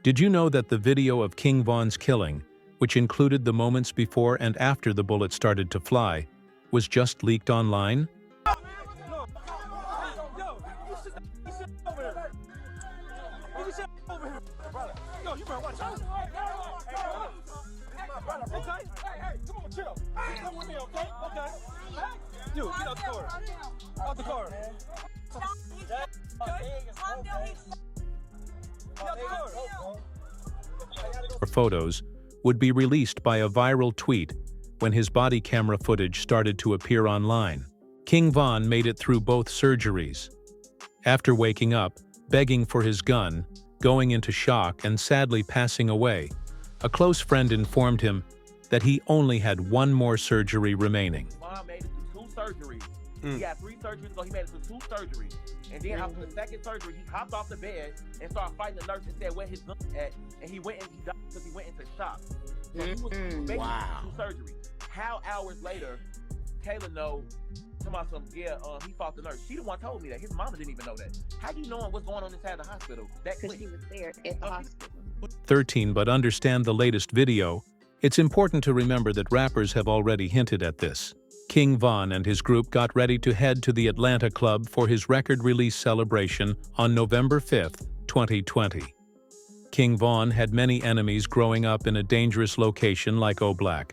Did you know that the video of King Von's killing, which included the moments before and after the bullet started to fly, was just leaked online? Or photos would be released by a viral tweet when his body camera footage started to appear online. King Von made it through both surgeries. After waking up, begging for his gun, going into shock and sadly passing away, a close friend informed him that he only had one more surgery remaining. Mom made it through 2 surgeries. He had 3 surgeries, so he made it through 2 surgeries. And then after the second surgery, he hopped off the bed and started fighting the nurse and said where his gun at. And he went and he died because he went into shock. So he was basically Wow. 2 surgeries. How hours later, Kayla knows, about some, he fought the nurse. She the one told me that. His mama didn't even know that. How you knowing what's going on inside the hospital? That Because quick? he was there at the hospital. 13 But understand the latest video. It's important to remember that rappers have already hinted at this. King Von and his group got ready to head to the Atlanta club for his record release celebration on November 5, 2020. King Von had many enemies growing up in a dangerous location like O'Black,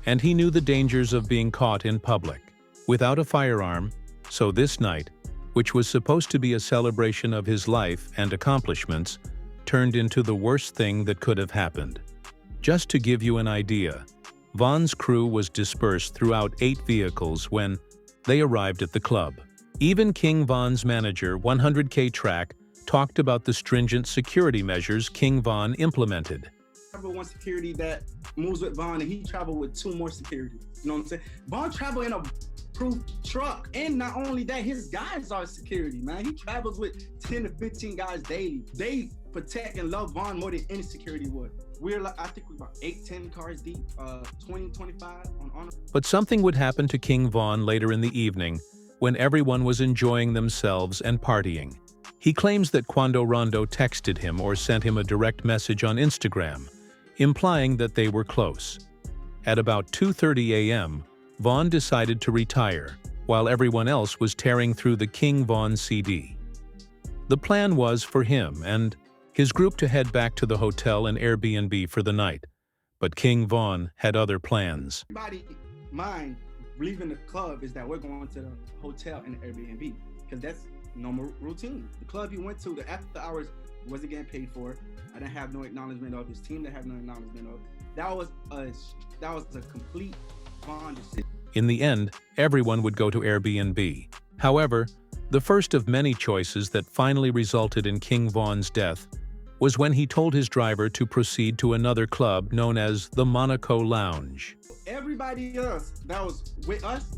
and he knew the dangers of being caught in public without a firearm, so this night, which was supposed to be a celebration of his life and accomplishments, turned into the worst thing that could have happened. Just to give you an idea, Von's crew was dispersed throughout 8 vehicles when they arrived at the club. Even King Von's manager, 100K Track, talked about the stringent security measures King Von implemented. Travel one security that moves with Von, and he traveled with 2 more security. You know what I'm saying? Von traveled in a proof truck, and not only that, his guys are security, man. He travels with 10 to 15 guys daily. They protect and love Von more than any security would. We're like, I think we're about 8, 10 cars deep, 20, 25 on honor. But something would happen to King Von later in the evening when everyone was enjoying themselves and partying. He claims that Quando Rondo texted him or sent him a direct message on Instagram, implying that they were close. At about 2:30 a.m., Von decided to retire, while everyone else was tearing through the King Von CD. The plan was for him and his group to head back to the hotel and Airbnb for the night, but King Von had other plans. Everybody mind leaving the club is that we're going to the hotel and the Airbnb, because that's normal routine. The club he went to, the after hours, wasn't getting paid for. I didn't have no acknowledgement of his team. Didn't have no acknowledgement of. That was a complete Von decision. In the end, everyone would go to Airbnb. However, the first of many choices that finally resulted in King Von's death was when he told his driver to proceed to another club known as the Monaco Lounge. Everybody else that was with us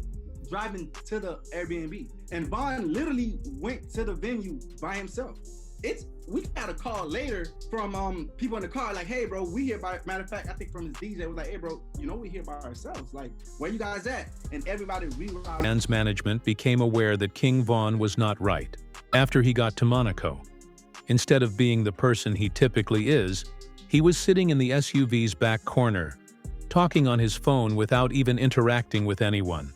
driving to the Airbnb, and Von literally went to the venue by himself. We got a call later from people in the car, like, hey bro, we here by, matter of fact, I think from his DJ was like, hey bro, you know we here by ourselves, like, where you guys at? And everybody realized. Band's management became aware that King Von was not right. After he got to Monaco, instead of being the person he typically is, he was sitting in the SUV's back corner, talking on his phone without even interacting with anyone.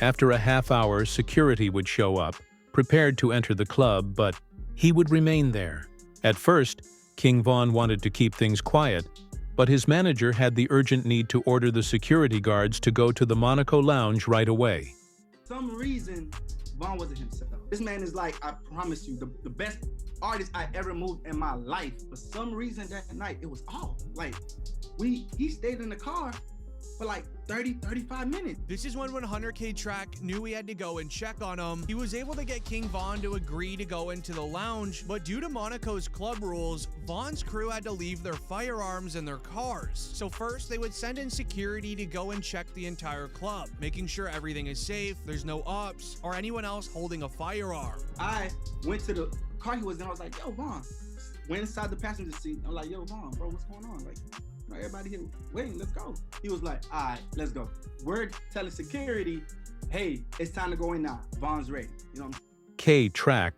After a half hour, security would show up, prepared to enter the club, but he would remain there. At first, King Von wanted to keep things quiet, but his manager had the urgent need to order the security guards to go to the Monaco Lounge right away. For some reason, Von wasn't himself. This man is like, I promise you, the best artist I ever moved in my life. For some reason that night, it was off. Like, he stayed in the car for like 30, 35 minutes. This is when 100K Track knew he had to go and check on him. He was able to get King Von to agree to go into the lounge, but due to Monaco's club rules, Von's crew had to leave their firearms in their cars. So first, they would send in security to go and check the entire club, making sure everything is safe, there's no ops, or anyone else holding a firearm. I went to the car he was in, I was like, yo, Von. Went inside the passenger seat, I'm like, yo, Von, bro, what's going on? Like, everybody here waiting, let's go. He was like, all right, let's go. We're telling security, hey, it's time to go in now. Von's ready. You know what I'm saying? K Track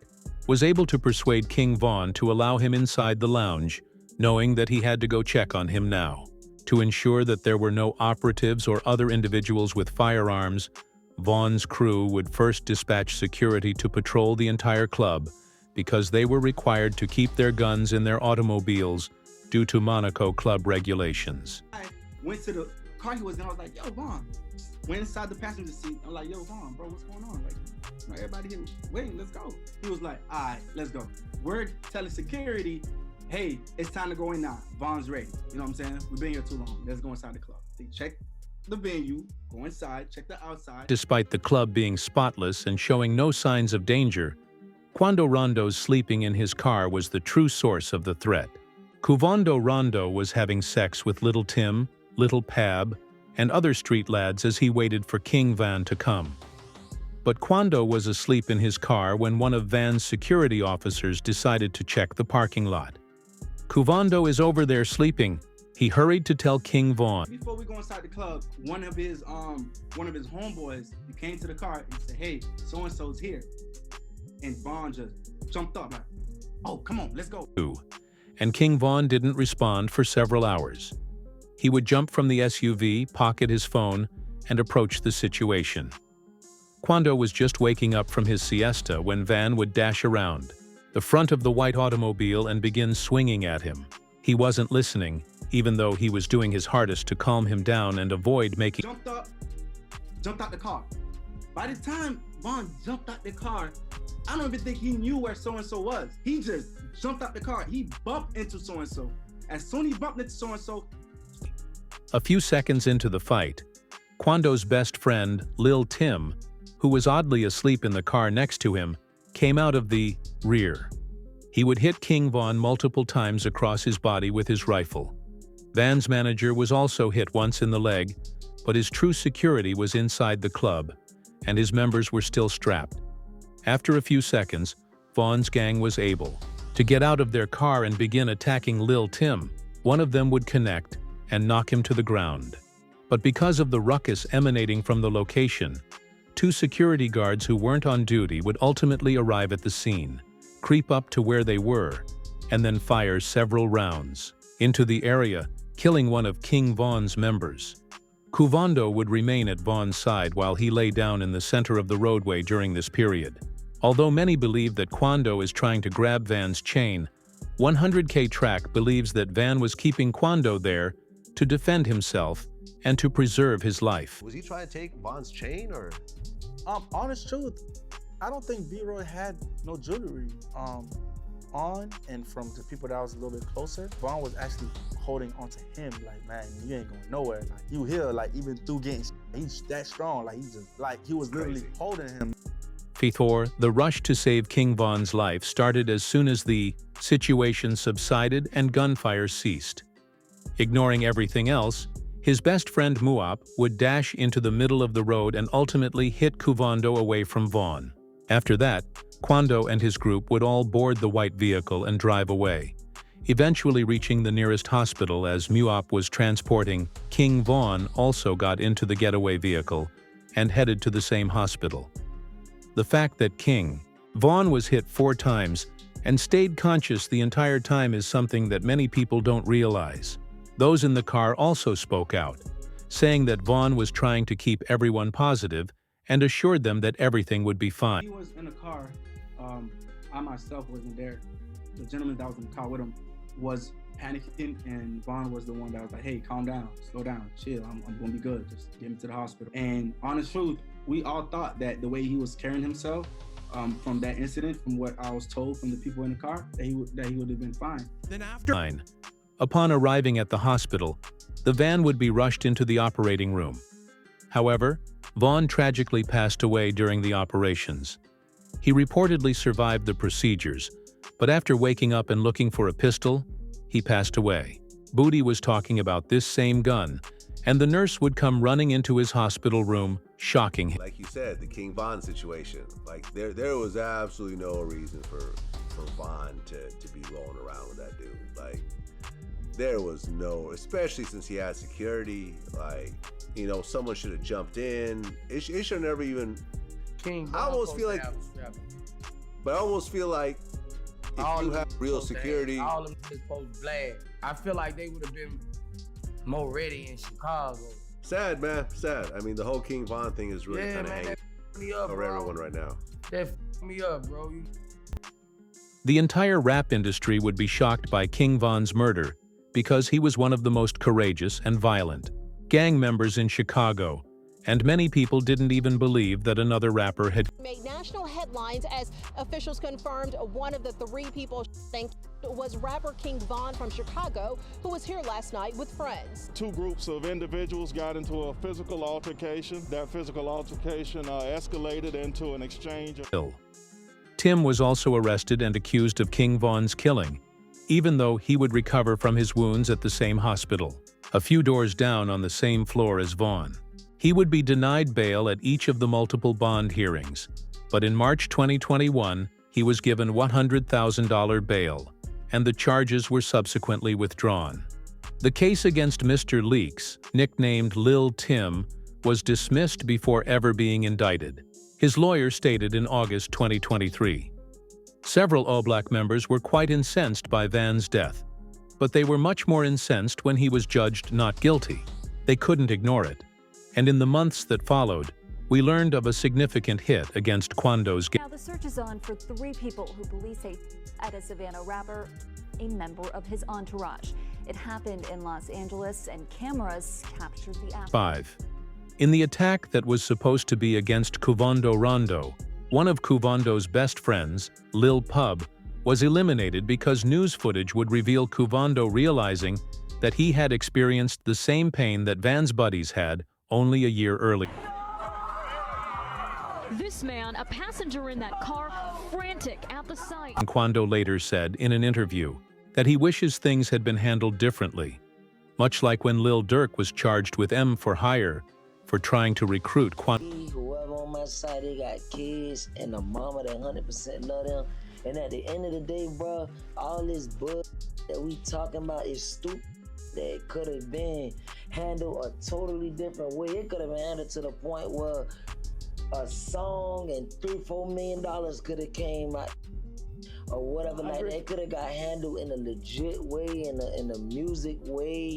was able to persuade King Von to allow him inside the lounge, knowing that he had to go check on him now. To ensure that there were no operatives or other individuals with firearms, Vaughn's crew would first dispatch security to patrol the entire club because they were required to keep their guns in their automobiles due to Monaco club regulations. I went to the car he was in. I was like, yo, Vaughn. Went inside the passenger seat. I'm like, yo, Vaughn, bro, what's going on? Like everybody here waiting, let's go. He was like, all right, let's go. We're telling security, hey, it's time to go in now. Vaughn's ready. You know what I'm saying? We've been here too long. Let's go inside the club. They check the venue, go inside, check the outside. Despite the club being spotless and showing no signs of danger, Quando Rondo's sleeping in his car was the true source of the threat. Quando Rondo was having sex with Little Tim, Little Pab, and other street lads as he waited for King Van to come. But Quando was asleep in his car when one of Van's security officers decided to check the parking lot. Quando is over there sleeping. He hurried to tell King Vaughn. Before we go inside the club, one of his homeboys, he came to the car and said, hey, so-and-so's here. And Vaughn just jumped up like, oh, come on, let's go. And King Vaughn didn't respond for several hours. He would jump from the SUV, pocket his phone, and approach the situation. Quando was just waking up from his siesta when Van would dash around the front of the white automobile and begin swinging at him. He wasn't listening, even though he was doing his hardest to calm him down and avoid making. Jumped out the car. By the time Vaughn jumped out the car, I don't even think he knew where so-and-so was. He just jumped out the car. He bumped into so-and-so. As soon as he bumped into so-and-so. A few seconds into the fight, Quando's best friend, Lil Tim, who was oddly asleep in the car next to him, came out of the rear. He would hit King Vaughn multiple times across his body with his rifle. Van's manager was also hit once in the leg, but his true security was inside the club, and his members were still strapped. After a few seconds, Vaughn's gang was able to get out of their car and begin attacking Lil Tim. One of them would connect and knock him to the ground. But because of the ruckus emanating from the location, two security guards who weren't on duty would ultimately arrive at the scene, creep up to where they were, and then fire several rounds into the area, killing one of King Vaughn's members. Quando would remain at Vaughn's side while he lay down in the center of the roadway during this period. Although many believe that Quando is trying to grab Van's chain, 100K Track believes that Van was keeping Quando there to defend himself and to preserve his life. Was he trying to take Vaughn's chain or? Honest truth, I don't think B-Roy had no jewelry on, and from the people that was a little bit closer, Vaughn was actually holding onto him like, man, you ain't going nowhere. Like, you here, like, even through getting, he's that strong, like, he was literally holding him. The rush to save King Vaughn's life started as soon as the situation subsided and gunfire ceased. Ignoring everything else, his best friend Muap would dash into the middle of the road and ultimately hit Quando away from Vaughn. After that, Quando and his group would all board the white vehicle and drive away, eventually reaching the nearest hospital as Muap was transporting. King Vaughn also got into the getaway vehicle and headed to the same hospital. The fact that King Vaughn was hit 4 times and stayed conscious the entire time is something that many people don't realize. Those in the car also spoke out, saying that Vaughn was trying to keep everyone positive and assured them that everything would be fine. He was in the car. I myself wasn't there. The gentleman that was in the car with him was panicking, and Vaughn was the one that was like, hey, calm down, slow down, chill, I'm gonna be good, just get me to the hospital. And honest truth, we all thought that the way he was carrying himself from that incident, from what I was told from the people in the car, that he would have been fine. Then after Upon arriving at the hospital, the van would be rushed into the operating room. However, Vaughn tragically passed away during the operations. He reportedly survived the procedures, but after waking up and looking for a pistol, he passed away. Booty was talking about this same gun, and the nurse would come running into his hospital room, shocking him. Like you said, the King Vaughn situation. Like there was absolutely no reason for Vaughn to be rolling around with that dude. Like there was no, especially since he had security. Like, you know, someone should have jumped in. It should never even. King I almost feel like, but I almost feel like if you have real security, all them niggas supposed to blast. I feel like they would have been more ready in Chicago. sad, man, sad. I mean, the whole King Von thing is really Yeah, kind of man, hanging that me up, over bro. everyone right now. That me up, bro. The entire rap industry would be shocked by King Von's murder because he was one of the most courageous and violent gang members in Chicago, and many people didn't even believe that another rapper had made national headlines as officials confirmed one of the 3 people was rapper King Von from Chicago, who was here last night with friends. 2 groups of individuals got into a physical altercation. That physical altercation escalated into an exchange of... Tim was also arrested and accused of King Von's killing, even though he would recover from his wounds at the same hospital, a few doors down on the same floor as Von. He would be denied bail at each of the multiple bond hearings, but in March 2021, he was given $100,000 bail, and the charges were subsequently withdrawn. The case against Mr. Leaks, nicknamed Lil Tim, was dismissed before ever being indicted, his lawyer stated in August 2023. Several All Black members were quite incensed by Van's death, but they were much more incensed when he was judged not guilty. They couldn't ignore it. And in the months that followed, we learned of a significant hit against Quando's gang. Now the search is on for 3 people who police say at a Savannah rapper, a member of his entourage. It happened in Los Angeles and cameras captured the act. 5. In the attack that was supposed to be against Quando Rondo, one of Quando's best friends, Lil Pub, was eliminated because news footage would reveal Quando realizing that he had experienced the same pain that Van's buddies had only a year earlier. This man, a passenger in that car, frantic at the sight. Quando later said in an interview that he wishes things had been handled differently, much like when Lil Durk was charged with M for hire for trying to recruit Quando. Whoever on my side, they got kids and a mama that 100% love them. And at the end of the day, bro, all this bull that we talking about is stupid. That could have been handled a totally different way. It could have been handled to the point where a song and $3-4 million could have came out or whatever. Like that could have got handled in a legit way, in a music way.